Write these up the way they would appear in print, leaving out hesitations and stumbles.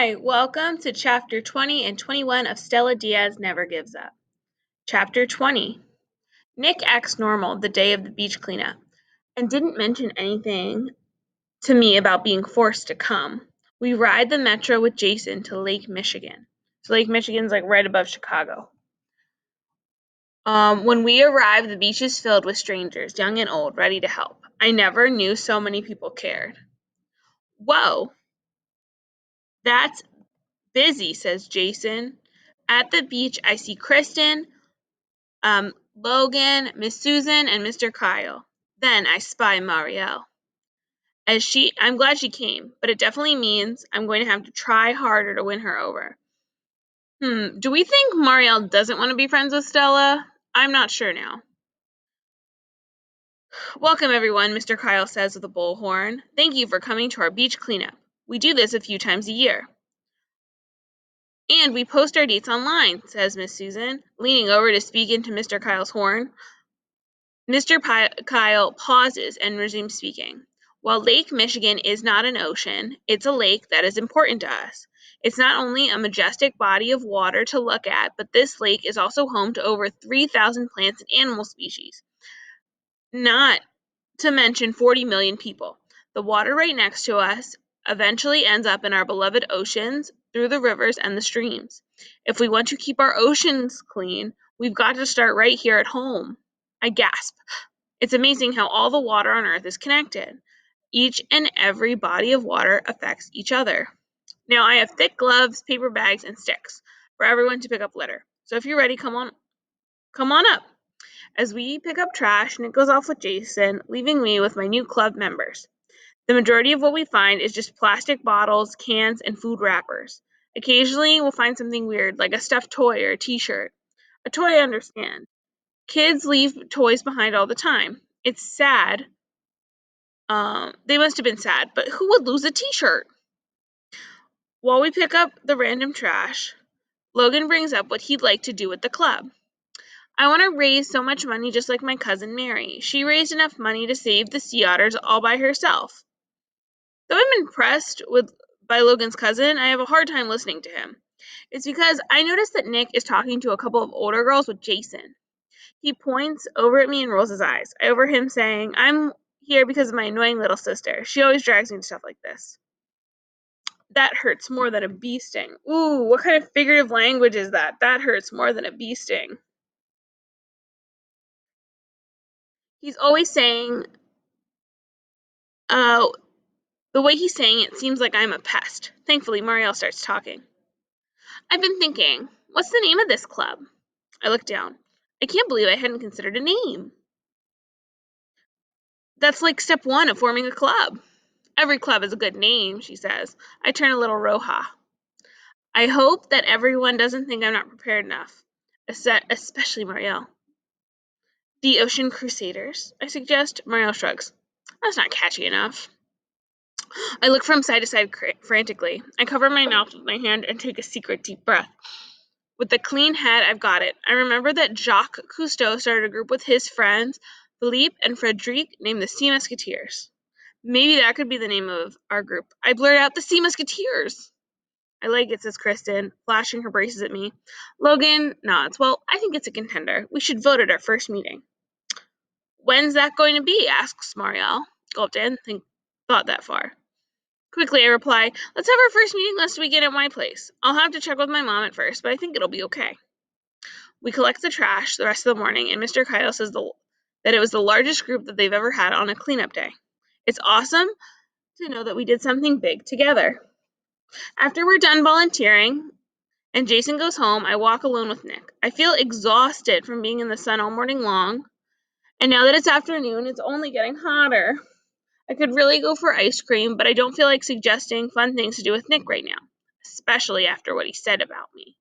Hi, welcome to Chapter 20 and 21 of Stella Diaz Never Gives Up. Chapter 20. Nick acts normal the day of the beach cleanup and didn't mention anything to me about being forced to come. We ride the metro with Jason to Lake Michigan. So Lake Michigan's like right above Chicago. When we arrive, the beach is filled with strangers, young and old, ready to help. I never knew so many people cared. Whoa, that's busy, says Jason. At the beach, I see Kristen, Logan, Miss Susan, and Mr. Kyle. Then I spy Marielle. I'm glad she came, but it definitely means I'm going to have to try harder to win her over. Do we think Marielle doesn't want to be friends with Stella? I'm not sure now. Welcome, everyone, Mr. Kyle says with a bullhorn. Thank you for coming to our beach cleanup. We do this a few times a year. And we post our dates online, says Miss Susan, leaning over to speak into Mr. Kyle's horn. Mr. Kyle pauses and resumes speaking. While Lake Michigan is not an ocean, it's a lake that is important to us. It's not only a majestic body of water to look at, but this lake is also home to over 3,000 plants and animal species, not to mention 40 million people. The water right next to us eventually ends up in our beloved oceans through the rivers and the streams. If we want to keep our oceans clean, we've got to start right here at home. I gasp. It's amazing how all the water on Earth is connected. Each and every body of water affects each other. Now I have thick gloves, paper bags, and sticks for everyone to pick up litter. So if you're ready, come on up. As we pick up trash, Nick goes off with Jason, leaving me with my new club members. The majority of what we find is just plastic bottles, cans, and food wrappers. Occasionally, we'll find something weird, like a stuffed toy or a t-shirt. A toy I understand. Kids leave toys behind all the time. It's sad. They must have been sad, but who would lose a t-shirt? While we pick up the random trash, Logan brings up what he'd like to do with the club. I want to raise so much money just like my cousin Mary. She raised enough money to save the sea otters all by herself. Though I'm impressed by Logan's cousin, I have a hard time listening to him. It's because I noticed that Nick is talking to a couple of older girls with Jason. He points over at me and rolls his eyes. I overhear him saying, I'm here because of my annoying little sister. She always drags me to stuff like this. That hurts more than a bee sting. Ooh, what kind of figurative language is that? That hurts more than a bee sting. He's always saying, the way he's saying it seems like I'm a pest. Thankfully, Marielle starts talking. I've been thinking, what's the name of this club? I look down. I can't believe I hadn't considered a name. That's like step one of forming a club. Every club has a good name, she says. I turn a little roja. I hope that everyone doesn't think I'm not prepared enough, especially Marielle. The Ocean Crusaders, I suggest. Marielle shrugs. That's not catchy enough. I look from side to side frantically. I cover my mouth with my hand and take a secret deep breath. With a clean head, I've got it. I remember that Jacques Cousteau started a group with his friends, Philippe and Frederic, named the Sea Musketeers. Maybe that could be the name of our group. I blurt out, the Sea Musketeers! I like it, says Kristen, flashing her braces at me. Logan nods. Well, I think it's a contender. We should vote at our first meeting. When's that going to be? Asks Marielle. Gulped in, thought that far. Quickly, I reply, let's have our first meeting last weekend at my place. I'll have to check with my mom at first, but I think it'll be okay. We collect the trash the rest of the morning, and Mr. Kyle says that it was the largest group that they've ever had on a cleanup day. It's awesome to know that we did something big together. After we're done volunteering and Jason goes home, I walk alone with Nick. I feel exhausted from being in the sun all morning long, and now that it's afternoon, it's only getting hotter. I could really go for ice cream, but I don't feel like suggesting fun things to do with Nick right now, especially after what he said about me.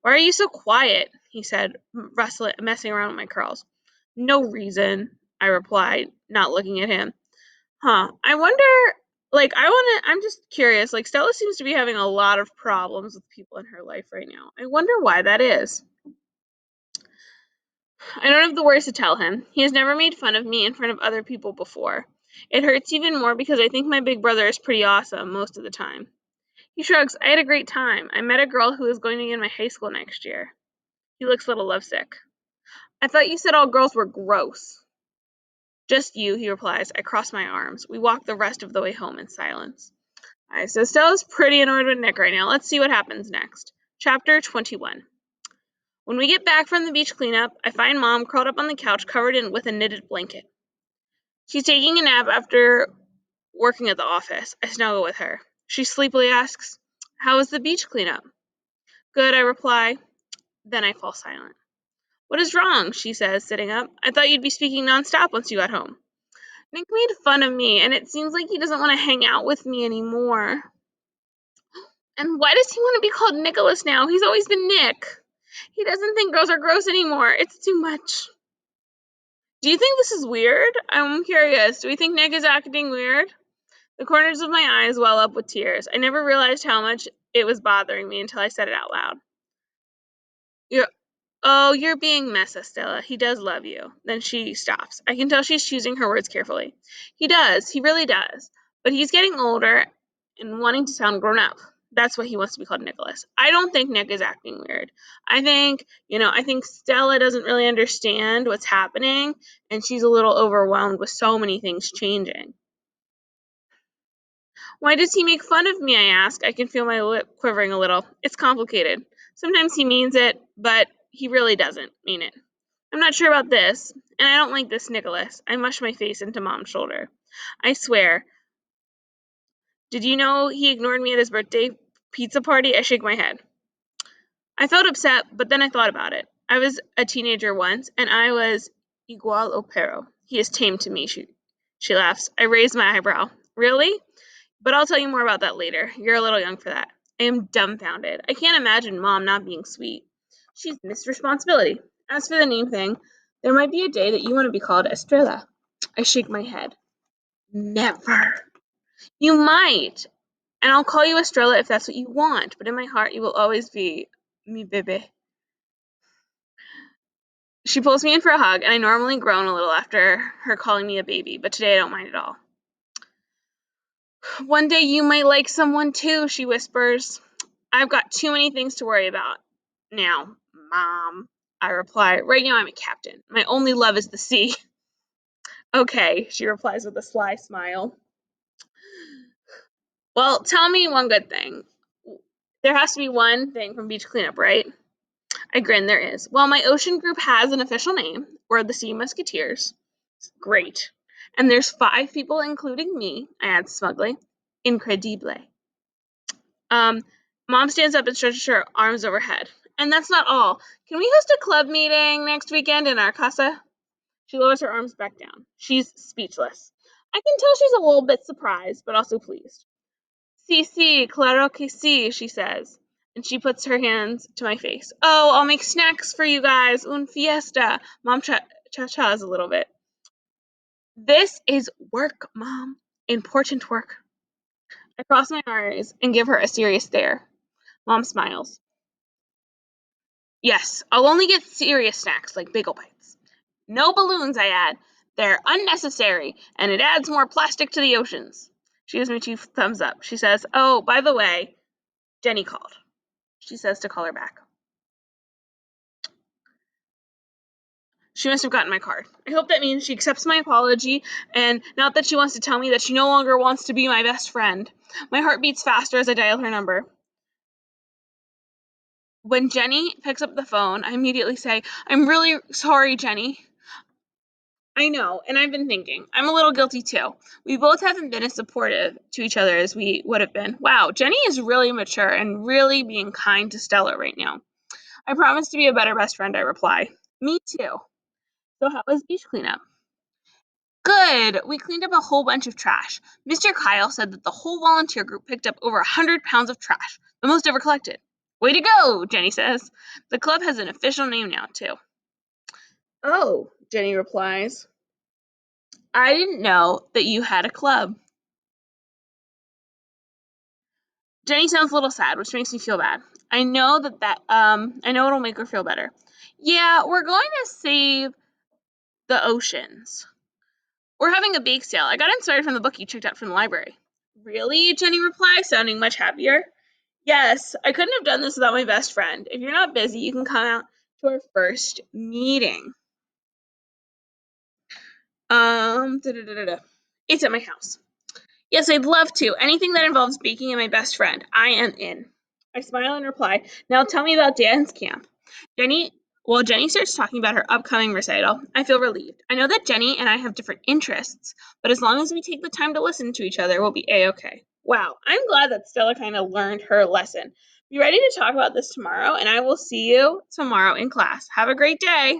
Why are you so quiet? He said, messing around with my curls. No reason, I replied, not looking at him. I wonder, I'm just curious, Stella seems to be having a lot of problems with people in her life right now. I wonder why that is. I don't have the words to tell him. He has never made fun of me in front of other people before. It hurts even more because I think my big brother is pretty awesome most of the time. He shrugs. I had a great time. I met a girl who is going to be in my high school next year. He looks a little lovesick. I thought you said all girls were gross. Just you, he replies. I cross my arms. We walk the rest of the way home in silence. Alright, so Stella's pretty annoyed with Nick right now. Let's see what happens next. Chapter 21. When we get back from the beach cleanup, I find Mom curled up on the couch covered in with a knitted blanket. She's taking a nap after working at the office. I snuggle with her. She sleepily asks, How was the beach cleanup? Good, I reply. Then I fall silent. What is wrong? She says, sitting up. I thought you'd be speaking nonstop once you got home. Nick made fun of me, and it seems like he doesn't want to hang out with me anymore. And why does he want to be called Nicholas now? He's always been Nick. He doesn't think girls are gross anymore. It's too much. Do you think this is weird? I'm curious. Do we think Nick is acting weird? The corners of my eyes well up with tears. I never realized how much it was bothering me until I said it out loud. You're, oh, you're being messy, Stella. He does love you. Then she stops. I can tell she's choosing her words carefully. He does. He really does. But he's getting older and wanting to sound grown up. That's why he wants to be called Nicholas. I don't think Nick is acting weird. I think Stella doesn't really understand what's happening, and she's a little overwhelmed with so many things changing. Why does he make fun of me, I ask. I can feel my lip quivering a little. It's complicated. Sometimes he means it, but he really doesn't mean it. I'm not sure about this, and I don't like this Nicholas. I mush my face into Mom's shoulder. I swear. Did you know he ignored me at his birthday pizza party? I shake my head. I felt upset, but then I thought about it. I was a teenager once, and I was igual o pero. He is tame to me, she laughs. I raise my eyebrow. Really? But I'll tell you more about that later. You're a little young for that. I am dumbfounded. I can't imagine Mom not being sweet. She's missed responsibility. As for the name thing, there might be a day that you want to be called Estrella. I shake my head. Never. You might. And I'll call you Estrella if that's what you want, but in my heart you will always be mi bebe. She pulls me in for a hug, and I normally groan a little after her calling me a baby, but today I don't mind at all. One day you might like someone too, she whispers. I've got too many things to worry about now, Mom. I reply. Right now I'm a captain. My only love is the sea. Okay, she replies with a sly smile. Well, tell me one good thing. There has to be one thing from beach cleanup, right? I grin. There is. Well, my ocean group has an official name. We're the Sea Musketeers. Great. And there's 5 people, including me, I add smugly. Incredible. Um, Mom stands up and stretches her arms overhead. And that's not all. Can we host a club meeting next weekend in our casa? She lowers her arms back down. She's speechless. I can tell she's a little bit surprised, but also pleased. Sí, sí, claro que sí, she says. And she puts her hands to my face. Oh, I'll make snacks for you guys. Un fiesta. Mom cha-chas a little bit. This is work, Mom. Important work. I cross my arms and give her a serious stare. Mom smiles. Yes, I'll only get serious snacks like bagel bites. No balloons, I add. They're unnecessary, and it adds more plastic to the oceans. She gives me 2 thumbs up. She says, Oh, by the way, Jenny called. She says to call her back. She must have gotten my card. I hope that means she accepts my apology, and not that she wants to tell me that she no longer wants to be my best friend. My heart beats faster as I dial her number. When Jenny picks up the phone, I immediately say, I'm really sorry, Jenny. I know, and I've been thinking. I'm a little guilty too. We both haven't been as supportive to each other as we would have been. Wow, Jenny is really mature and really being kind to Stella right now. I promise to be a better best friend, I reply. Me too. So how was beach cleanup? Good. We cleaned up a whole bunch of trash. Mr. Kyle said that the whole volunteer group picked up over 100 pounds of trash, the most ever collected. Way to go, Jenny says. The club has an official name now, too. Oh, Jenny replies. I didn't know that you had a club. Jenny sounds a little sad, which makes me feel bad. I know I know it'll make her feel better. Yeah, we're going to save the oceans. We're having a bake sale. I got inspired from the book you checked out from the library. Really? Jenny replies, sounding much happier. Yes, I couldn't have done this without my best friend. If you're not busy, you can come out to our first meeting. Da-da-da-da-da. It's at my house. Yes, I'd love to. Anything that involves baking and my best friend. I am in. I smile and reply, now tell me about dance camp. Jenny, well, Jenny starts talking about her upcoming recital. I feel relieved. I know that Jenny and I have different interests, but as long as we take the time to listen to each other, we'll be A-okay. Wow, I'm glad that Stella kind of learned her lesson. Be ready to talk about this tomorrow, and I will see you tomorrow in class. Have a great day.